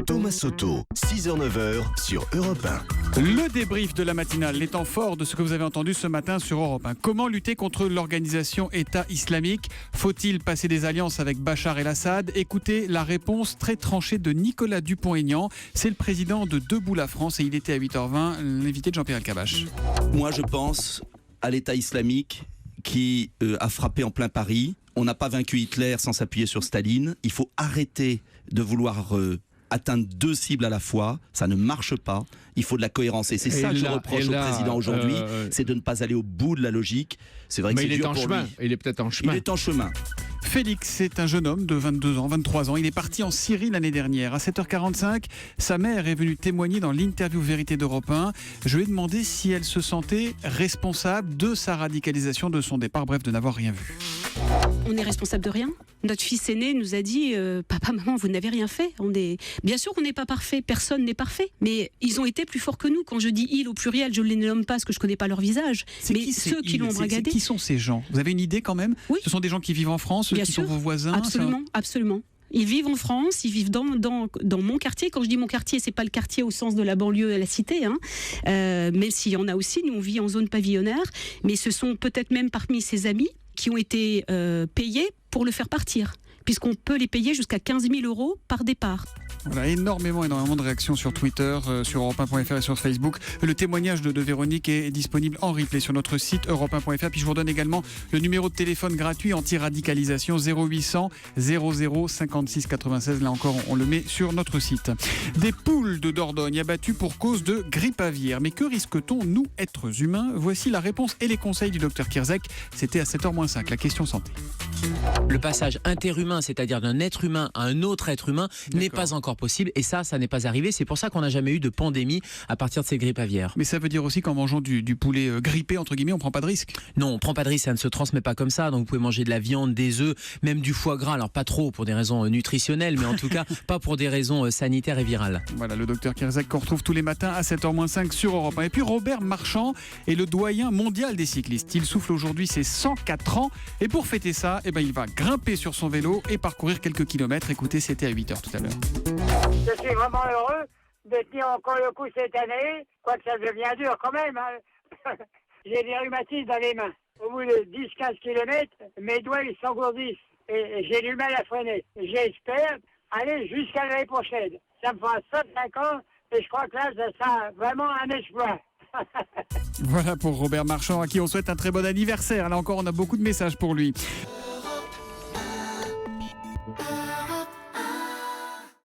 Thomas Soto, 6h-9h sur Europe 1. Le débrief de la matinale, les temps forts de ce que vous avez entendu ce matin sur Europe 1. Comment lutter contre l'organisation État islamique ? Faut-il passer des alliances avec Bachar el-Assad ? Écoutez la réponse très tranchée de Nicolas Dupont-Aignan. C'est le président de Debout la France et il était à 8h20, l'invité de Jean-Pierre Elkabbach. Moi, je pense à l'État islamique qui a frappé en plein Paris. On n'a pas vaincu Hitler sans s'appuyer sur Staline. Il faut arrêter de vouloir atteindre deux cibles à la fois. Ça ne marche pas. Il faut de la cohérence. Et c'est ça que je reproche au président aujourd'hui, c'est de ne pas aller au bout de la logique. C'est vrai que c'est dur pour lui. Il est peut-être en chemin. Il est en chemin. Félix est un jeune homme de 22 ans, 23 ans. Il est parti en Syrie l'année dernière. À 7h45, sa mère est venue témoigner dans l'interview Vérité d'Europe 1. Je lui ai demandé si elle se sentait responsable de sa radicalisation, de son départ, bref, de n'avoir rien vu. On est responsable de rien. Notre fils aîné nous a dit papa, maman, vous n'avez rien fait. Bien sûr qu'on n'est pas parfait, personne n'est parfait, mais ils ont été plus forts que nous. Quand je dis ils au pluriel, je ne les nomme pas parce que je ne connais pas leur visage. Mais ceux qui l'ont bragadé. Qui sont ces gens ? Vous avez une idée quand même ? Oui. Ce sont des gens qui vivent en France, Bien qui sûr. sont vos voisins ? Absolument, absolument. Ils vivent en France, ils vivent dans mon quartier. Quand je dis mon quartier, c'est pas le quartier au sens de la banlieue à la cité, même s'il y en a aussi. Nous, on vit en zone pavillonnaire, mais ce sont peut-être même parmi ses amis qui ont été payés pour le faire partir, puisqu'on peut les payer jusqu'à 15 000 € par départ. Voilà, énormément de réactions sur Twitter, sur europe1.fr et sur Facebook. Le témoignage de Véronique est disponible en replay sur notre site europe1.fr. Puis je vous redonne également le numéro de téléphone gratuit anti-radicalisation 0800 00 56 96. Là encore, on le met sur notre site. Des poules de Dordogne abattues pour cause de grippe aviaire. Mais que risque-t-on, nous, êtres humains ? Voici la réponse et les conseils du docteur Kierzek. C'était à 7h-5, la question santé. Le passage interhumain, c'est-à-dire d'un être humain à un autre être humain, n'est pas encore possible. Et ça n'est pas arrivé. C'est pour ça qu'on n'a jamais eu de pandémie à partir de ces grippes aviaires. Mais ça veut dire aussi qu'en mangeant du poulet grippé, entre guillemets, on ne prend pas de risque ? Non, on ne prend pas de risque, ça ne se transmet pas comme ça. Donc vous pouvez manger de la viande, des œufs, même du foie gras. Alors pas trop pour des raisons nutritionnelles, mais en tout cas pas pour des raisons sanitaires et virales. Voilà, le docteur Kierzek qu'on retrouve tous les matins à 7h-5 sur Europe 1. Et puis Robert Marchand est le doyen mondial des cyclistes. Il souffle aujourd'hui ses 104 ans. Et pour fêter ça, il va grimper sur son vélo et parcourir quelques kilomètres. Écoutez, c'était à 8h tout à l'heure. Je suis vraiment heureux de tenir encore le coup cette année, quoique ça devient dur quand même. J'ai des rhumatismes dans les mains. Au bout de 10-15 km, mes doigts ils s'engourdissent et j'ai du mal à freiner. J'espère aller jusqu'à l'année prochaine. Ça me fera 5 ans et je crois que là, ça sera vraiment un exploit. Voilà pour Robert Marchand, à qui on souhaite un très bon anniversaire. Là encore, on a beaucoup de messages pour lui.